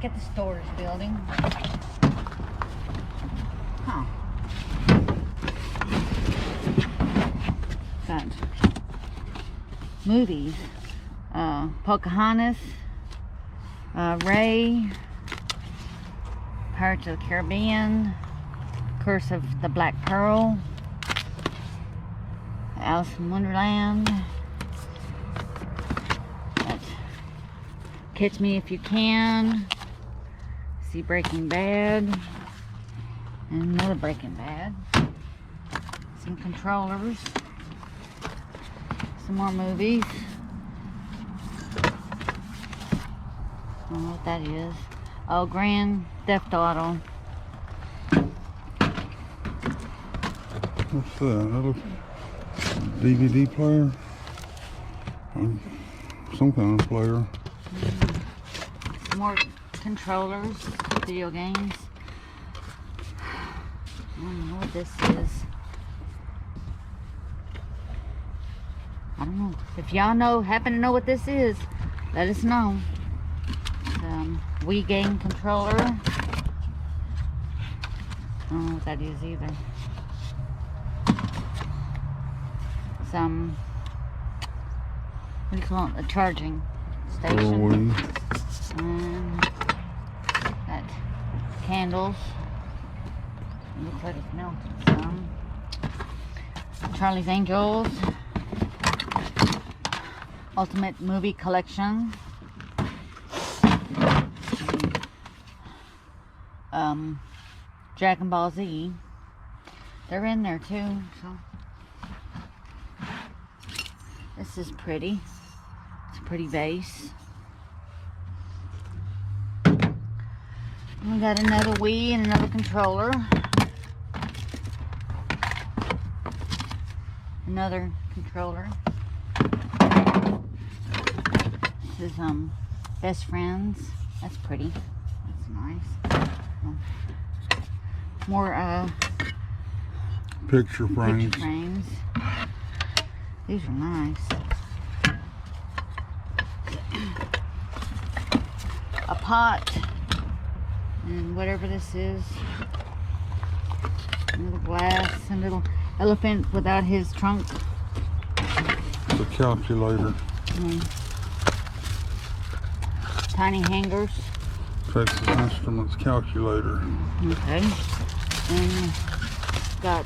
back at the storage building. Huh. Got movies. Pocahontas, Ray, Pirates of the Caribbean, Curse of the Black Pearl, Alice in Wonderland. That's Catch Me If You Can. See Breaking Bad. And another Breaking Bad. Some controllers. Some more movies. I don't know what that is. Oh, Grand Theft Auto. What's that? That looks DVD player? Some kind of player. Some more controllers, video games. I don't know what this is. I don't know. If y'all happen to know what this is, let us know. Wii game controller. I don't know what that is either. Some, what do you call it? A charging station. And that candles. It looks like it's melted some. Charlie's Angels. Ultimate Movie Collection. Dragon Ball Z. They're in there too, so this is pretty. It's a pretty vase. We got another Wii and another controller. Another controller. This is Best Friends. That's pretty. That's nice. More picture frames. Picture frames. These are nice. A pot and whatever this is. A little glass, a little elephant without his trunk. It's a calculator. Tiny hangers. Texas Instruments calculator. Okay. And got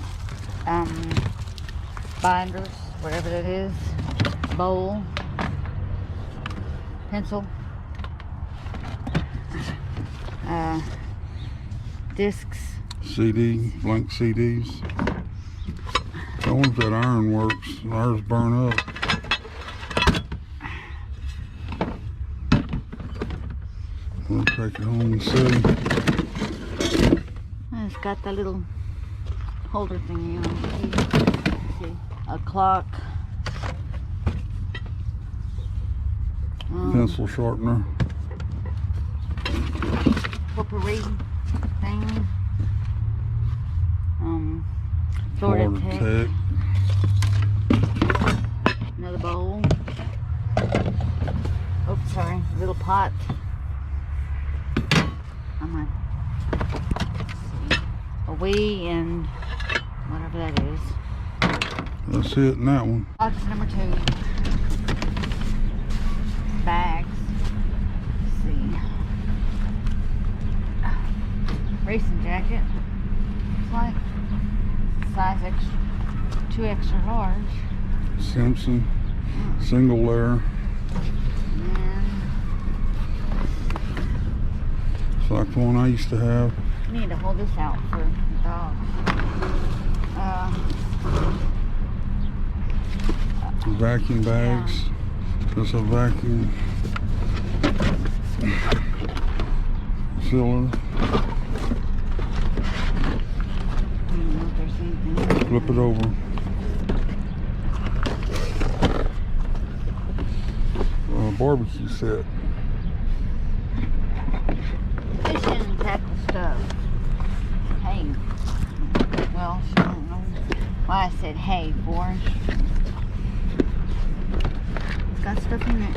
binders, whatever that is. Bowl. Pencil. Discs. CD, blank CDs. I wonder if that iron works. Ours burn up. We'll take it home and see. It's got that little holder thingy on it. See, a clock. Pencil sharpener. Potpourri thing. Florida Tech. Another bowl. Oh, sorry. Little pot. A Wii and whatever that is. Let's see it in that one. Box number 2. Bags. Let's see. Racing jacket. Looks like size extra, 2 extra large. Simpson. Single layer. It's like the one I used to have. You need to hold this out for the dog. Vacuum bags. Yeah. Just a vacuum sealer. I don't know if there's anything. Flip it over. Barbecue set. Fishing tackle stuff. Hey. Well, I don't know why I said hay for. It's got stuff in it.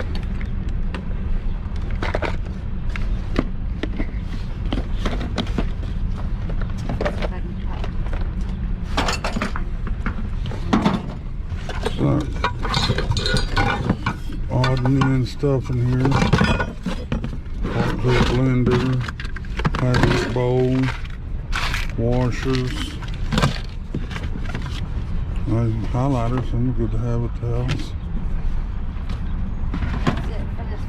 So, odd and end stuff in here. Hot plate blender, package bowl, washers, highlighters. Some good to have at the house. That's it for this.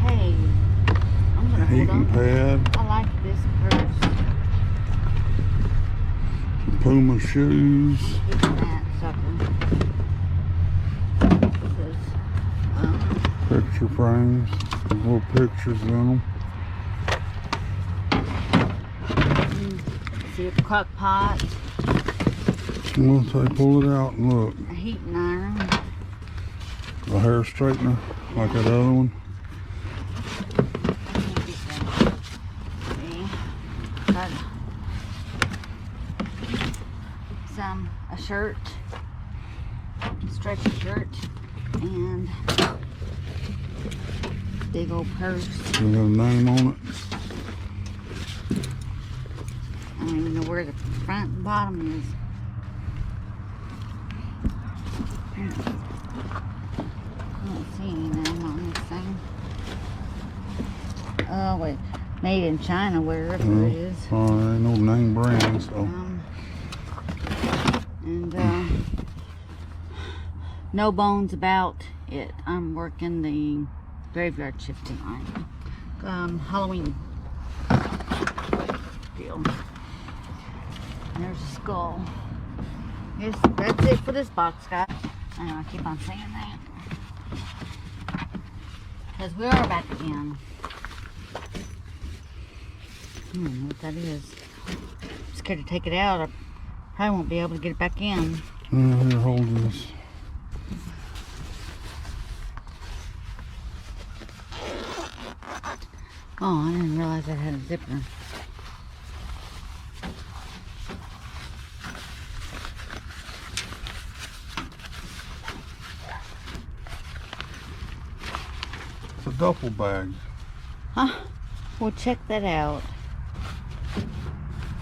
Hey, I'm gonna hold Heating on. pad, I like this purse. Puma shoes, Look at that sucker. This is, picture frames, little pictures in them. see a crock pot, Once I pull it out and look, a heating iron. a hair straightener like that other one. Got a shirt, stretchy shirt, and big old purse. Got a name on it. I don't even know where the front and bottom is. I don't see any name on this thing. Oh wait, made in China, wherever it is. Ain't no name brand, so. And no bones about it. I'm working the graveyard shift tonight. Halloween deal. There's a skull. Yes, that's it for this box, guys. I know I keep on saying that. Because we are back again. I don't know what that is. I'm scared to take it out. I probably won't be able to get it back in. Here, hold this. Oh, I didn't realize I had a zipper. It's a duffel bag. Huh? Well, check that out.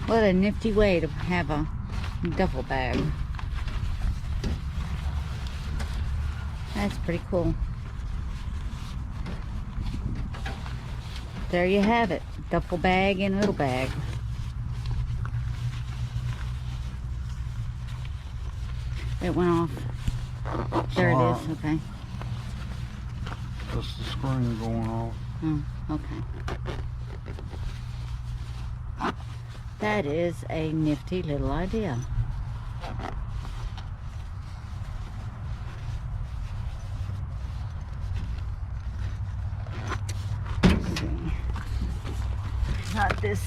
What a nifty way to have a duffel bag. That's pretty cool. There you have it. Duffel bag and little bag. It went off. There it is. Okay. That's the screen going off. Oh, okay. That is a nifty little idea. Let's see. Got this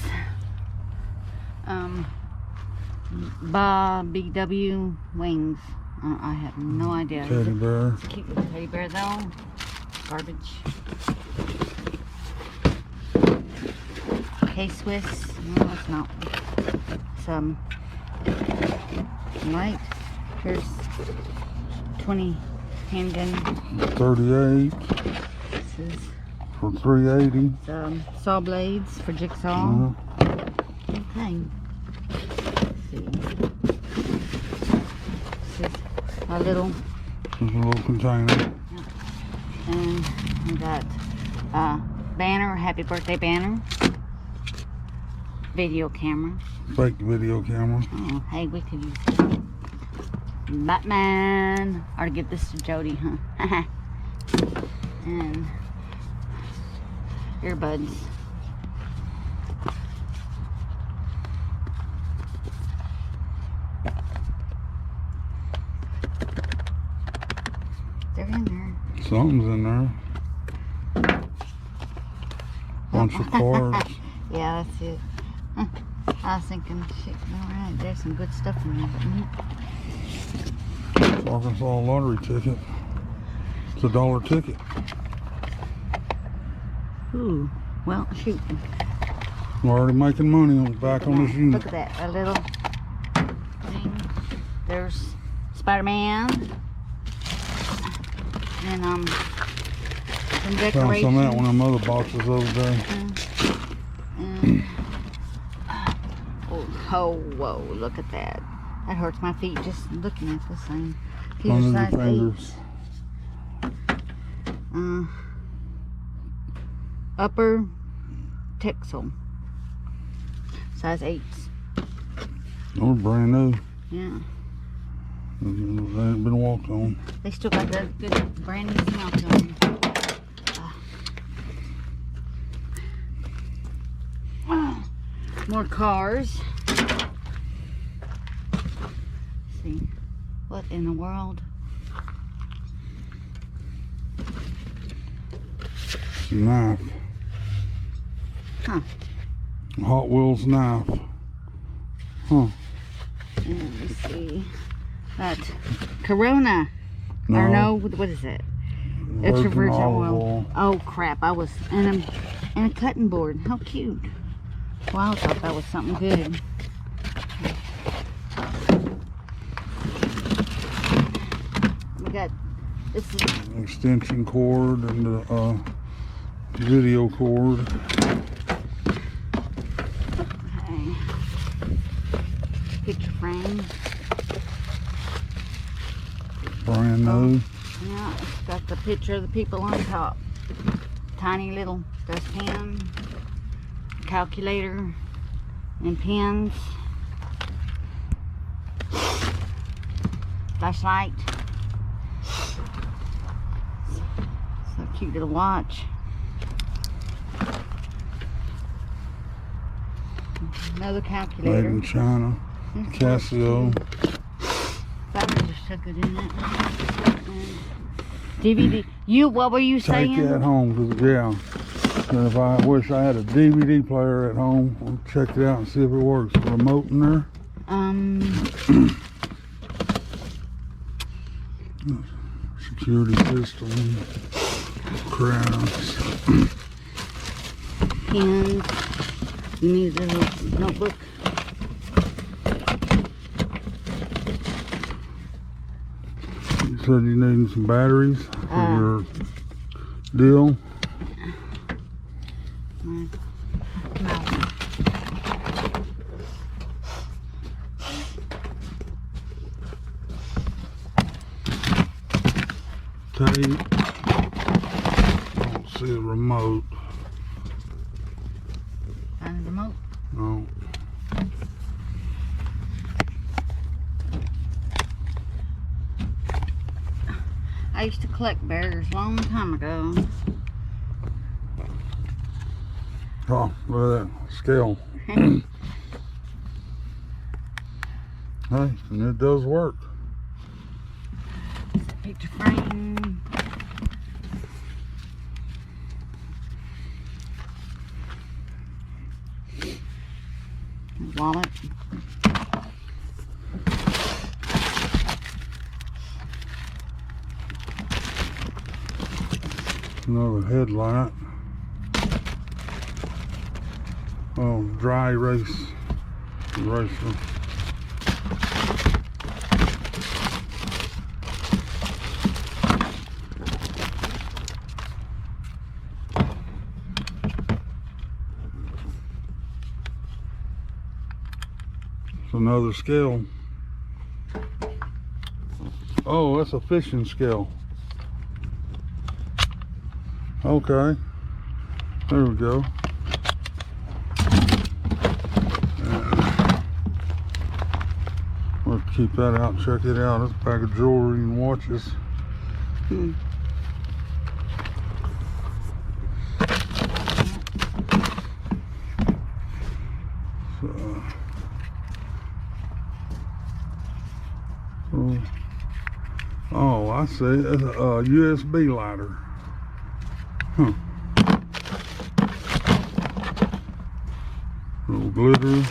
BW wings. I have no idea. Teddy bear. It's a cute little teddy bear though. Garbage. K-Swiss. No, it's not. Some light. Here's 20 handgun. 38 This is for $3.80. some saw blades for jigsaw. Okay. Let's see. This is a little. This is a little container. And we got banner, happy birthday banner. Video camera. Fake video camera. Oh, hey, we could use this. Batman. Or give this to Jody, huh? And earbuds. They're in there. Something's in there. Bunch of cards. Yeah, that's it. I was thinking, shit, alright, there's some good stuff in there, but Arkansas lottery ticket. It's a $1 ticket. ooh, well, shoot. We're already making money on back on this unit. Look at that, a little thing. There's Spider-Man. And some Found decorations. some of that one of them other boxes over there. And, oh, Oh, whoa, look at that. That hurts my feet just looking at this thing. These Under are the size fingers. 8. Upper texel. Size 8s. They're brand new. Yeah. They ain't been walked on. They still got that good brand new smell to them. More cars. Let's see. What in the world? Knife. Huh. Hot Wheels knife. Huh. And let me see. That Corona. No. Or no, what is it? Extra virgin oil. Oh crap! I was and a cutting board. How cute. Well, I thought that was something good. We got this is Extension cord and the video cord. okay. Picture frame. Brand new. Yeah, it's got the picture of the people on top. Tiny little dustpan, calculator, and pens. Flashlight. So cute little watch. Another Made calculator. in China. Casio. Batteries are so good in it. DVD. What were you saying? Take that home, cause yeah. And if I wish I had a DVD player at home, I'll check it out and see if it works. Remote in there. Security system. Crafts. Pens. You need a little notebook. You said you needed some batteries for your deal. Tape. Don't see the remote. Find the remote. No. I used to collect bears a long time ago. Oh, look at that scale. Hey, and it does work. It's a picture frame. Wallet. Another headlight. Oh, dry erase eraser. It's another scale. Oh, that's a fishing scale. Okay, there we go. We'll keep that out and check it out. It's a pack of jewelry and watches. Oh, I see. It's a USB lighter. Huh. Little glitter.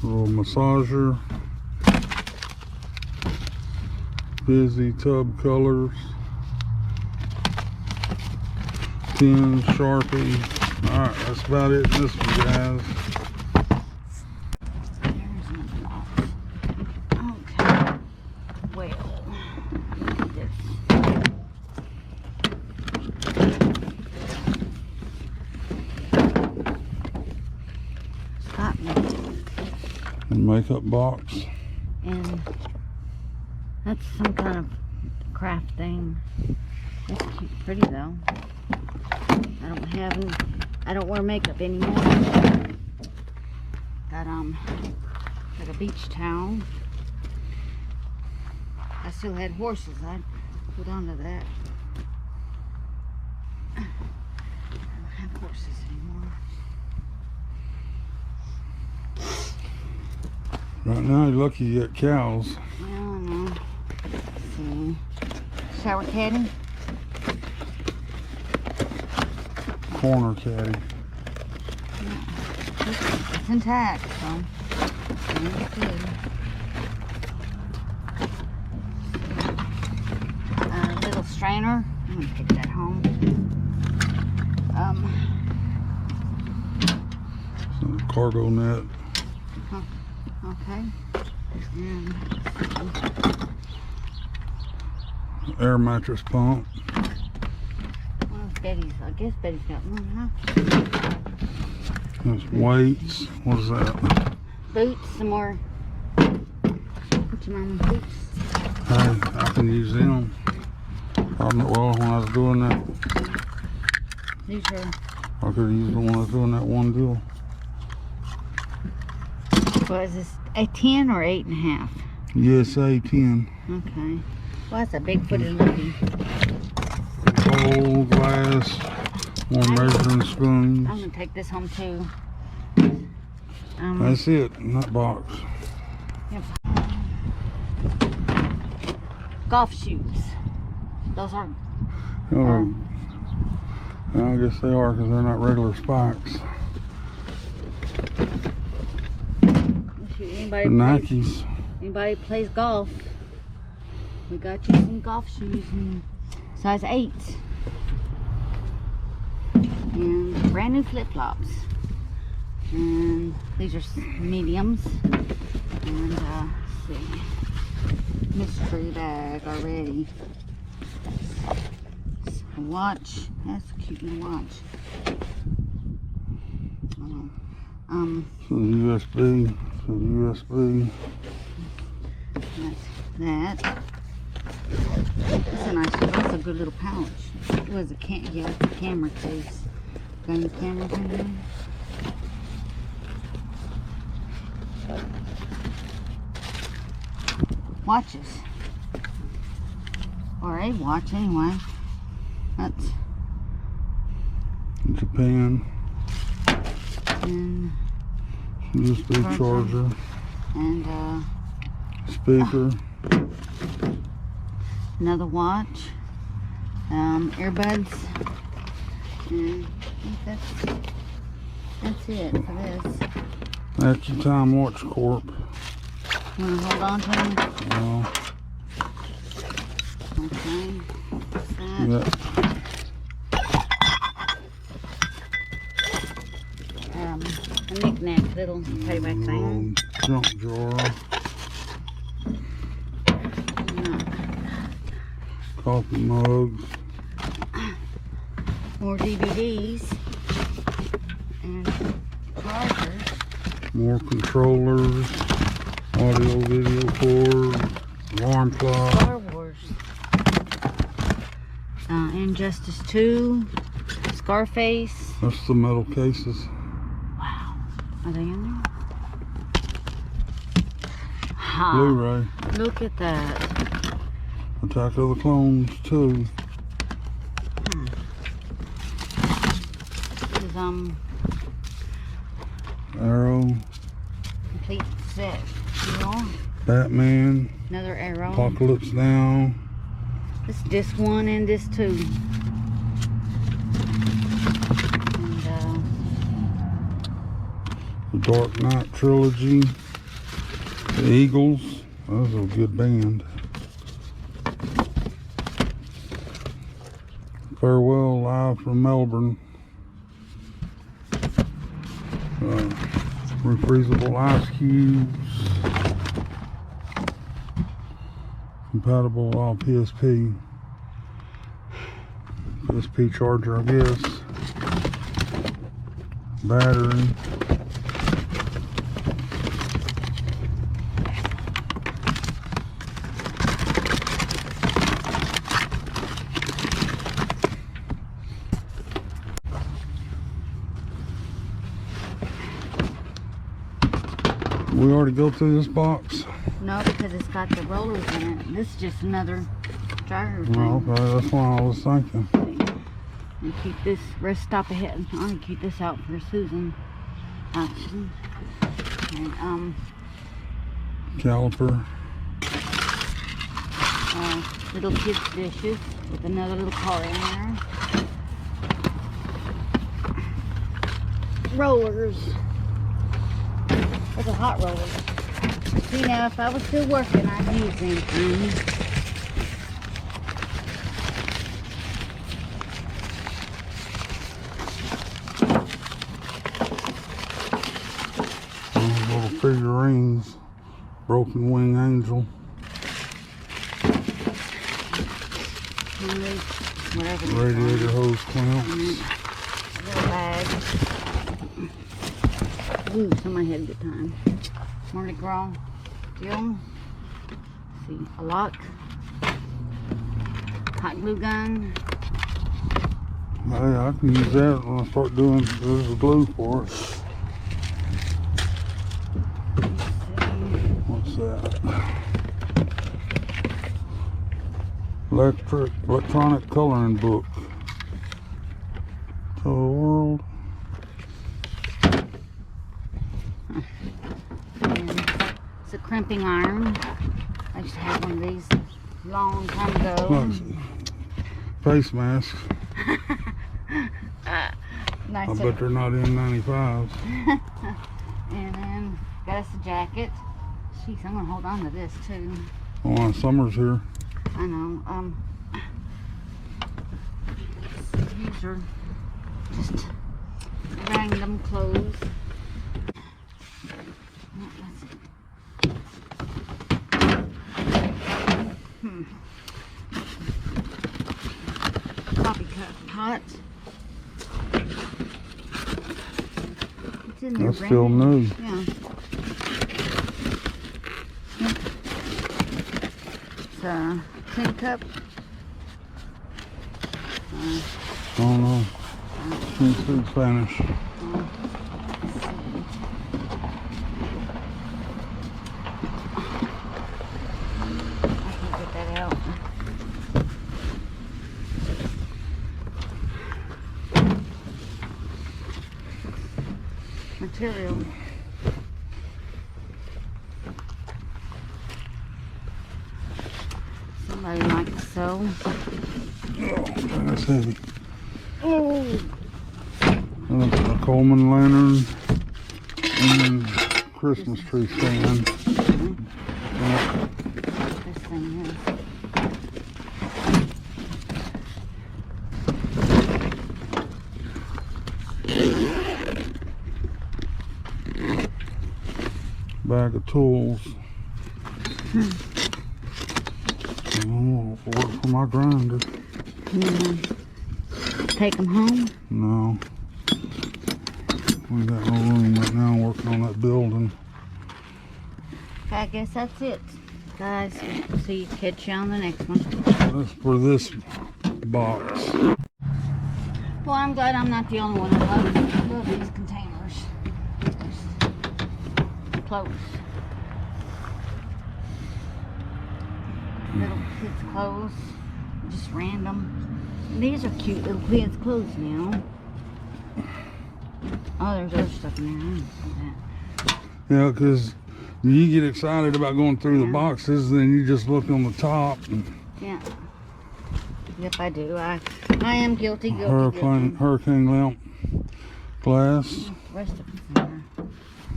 Little massager. Busy tub colors. Pins, Sharpie. Alright, that's about it in this one, guys. Makeup box. And that's some kind of craft thing. It's cute, pretty though. I don't wear makeup anymore. Got like a beach towel. I still had horses. I'd put onto that. I don't have horses anymore. Right now, you're lucky you get cows. I don't know. Let's see. Shower caddy. Corner caddy. It's intact, so it's good. A little strainer. I'm gonna take that home. Some cargo net. Okay. And Air mattress pump. well, Betty's. I guess Betty's got one, huh? There's weights. What is that? Boots. Some more. Put your mama's boots. Hey, I can use them. Well, when I was doing that, These are. I could have used them when I was doing that one deal. What is this? A 10 or 8.5? USA 10. Okay. Well, that's a big-footed looking. Bowl, glass, more measuring spoons. I'm gonna take this home too. That's it in that box. Yep. Golf shoes. Those are. Oh, I guess they are because they're not regular spikes. Anybody plays golf? We got you some golf shoes in size 8. And brand new flip-flops. And these are mediums. And let's see. Mystery bag already. A watch. That's a cute little watch. Some USB. Some USB. That's that. That's a nice. That's a good little pouch. It was a yeah, it's a camera case. Got any cameras in there? Watches. Or a watch anyway. That's Japan. and USB charger. And Speaker. another watch. Earbuds. And I think that's it for this. Action Time Watch Corp. Wanna hold on to them? No. Okay. That. Yeah. A knick-knack little payback thing. Junk drawer. Coffee mugs. More DVDs. And chargers. More controllers. Audio video cord. Alarm clock. Star Wars. Injustice 2. Scarface. That's the metal cases. Wow. Are they in there? Ha. Blu-ray. Look at that. Attack of the Clones 2. This is Arrow. complete set. Deal. Batman. Another Arrow. Apocalypse Now. This disc 1 and disc 2. And The Dark Knight trilogy. The Eagles. That was a good band. Farewell Live from Melbourne. Refreezable ice cubes. Compatible with all PSP. PSP charger, I guess. Battery. We already go through this box? No, because it's got the rollers in it. This is just another dryer thing. Oh, okay, that's what I was thinking. And keep this, rest stop ahead. I'm gonna keep this out for Susan. Action. And Caliper. Little kids dishes with another little car in there. Rollers. With a hot roller. See, now if I was still working, I'd use anything. Those little figurines. Broken wing angel. Radiator hose clamps. Little bag. Ooh, somebody had a good time. Mardi Gras deal. See, a lock. Hot glue gun. Hey, I can use that when I start doing the glue for it. What's that? Electronic coloring book. To the world. And it's a crimping iron. I used to have one of these a long time ago. Nice. Face masks. Nice. I bet they're not N95s. And then got us a jacket. Jeez, I'm gonna hold on to this too. Oh, summer's here. I know. These are just random clothes. Coffee cup pot. It's in there. That's still new. Yeah. It's a tin cup. Oh no. Can't speak Spanish. Material. Somebody likes to sew. Oh, that's heavy. Oh. And a Coleman lantern and Christmas tree stand. This thing here. Bag of tools. Oh, work for my grinder. Take them home? No. We got no room right now working on that building. I guess that's it. Guys, see, catch you on the next one. That's for this box. Well, I'm glad I'm not the only one that love these containers. Clothes. Little kids' clothes. Just random. These are cute little kids' clothes now. Oh, there's other stuff in there. I didn't see that. Yeah, because you get excited about going through the boxes, then you just look on the top. And yeah. Yep, I do. I am guilty. Hurricane lamp glass. The rest of it's in there.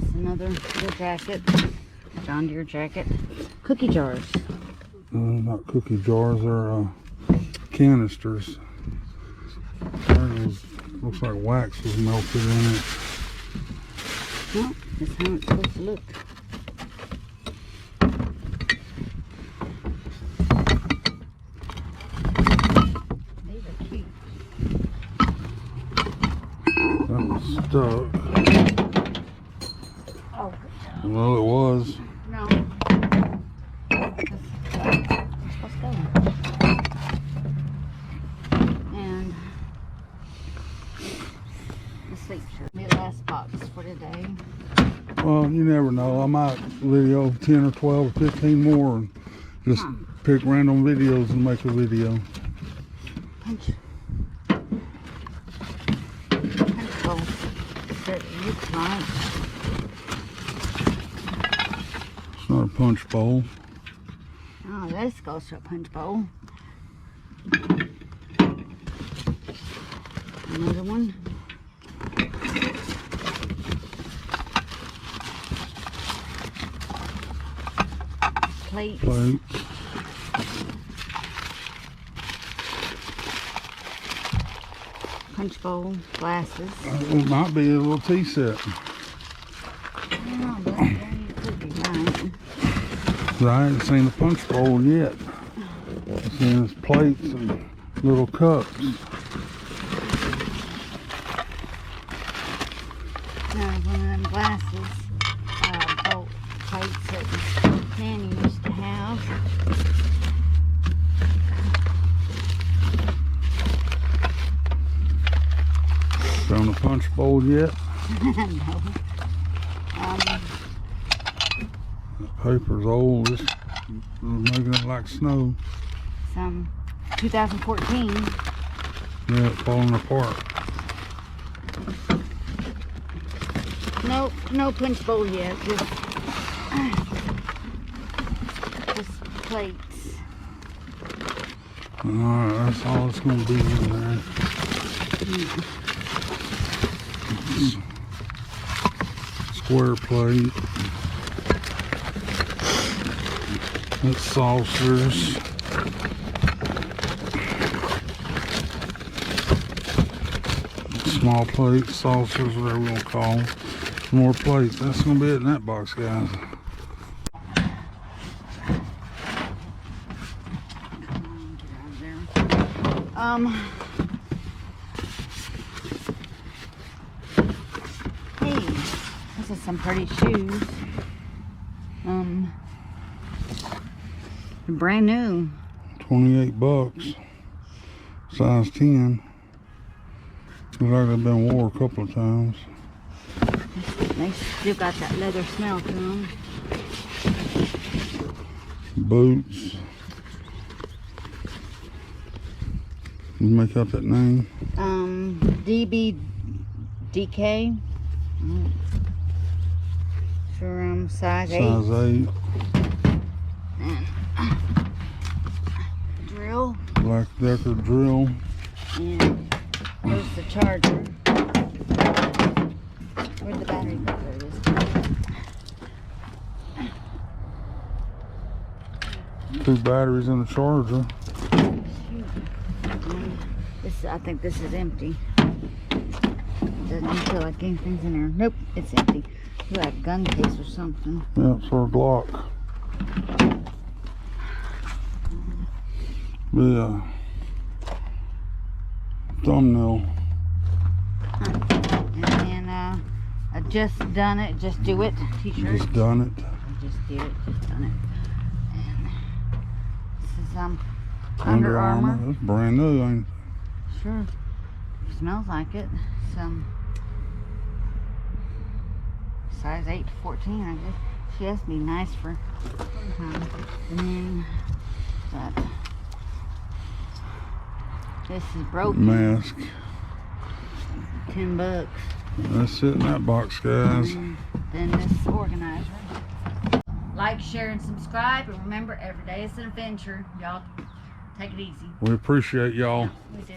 It's another little jacket. John Deere jacket. Cookie jars. Not cookie jars, they're canisters. Looks like wax was melted in it. Well, that's how it's supposed to look. These are cute. That was stuck. Oh, Well, it was. no. Let's go. And the sleep shirt. The last box for today. Oh, Well, you never know. I might video 10 or 12 or 15 more and just pick random videos and make a video. Punch bowl. It's not a punch bowl. Oh, this goes to a punch bowl. Another one. Plates. Punch bowl, glasses. It might be a little tea set. Oh, but it could be right. I ain't seen the punch bowl yet. I've seen his plates and little cups. Now, one of them glasses, bowl plates that Nanny used to have. Found the punch bowl yet? No. The paper's old. It's making it like snow. Some 2014. Yeah, it's falling apart. Nope, no punch bowl yet. Just plates. Alright, that's all it's going to be in there. Square plate. That's saucers. Small plates, saucers, whatever you want to call them. More plates. That's going to be it in that box, guys. Hey, this is some pretty shoes. Brand new. 28 bucks. Size 10. Looks like they've been wore a couple of times. They still got that leather smell to them. Boots. You make out that name? DK. For size 8. Size 8. And drill. Black Decker drill. And there's the charger. Where'd the battery go? There it is. 2 batteries in the charger. This, I think this is empty. Doesn't feel like anything's in there. Nope, it's empty. Look like a gun case or something. Yeah, it's for a Glock. Yeah. Thumbnail. And then I just done it. Just do it. T-shirt. Just done it. Just did it. Just done it. And this is Under Armour. That's brand new, ain't it? Sure. Smells like it. Some size 8 to 14. I guess she has to be nice for sometimes. And then that. This is broken. Mask. 10 bucks. That's it in that box, guys. And then this organizer. Like, share, and subscribe. And remember, every day is an adventure. Y'all take it easy. We appreciate y'all. We do.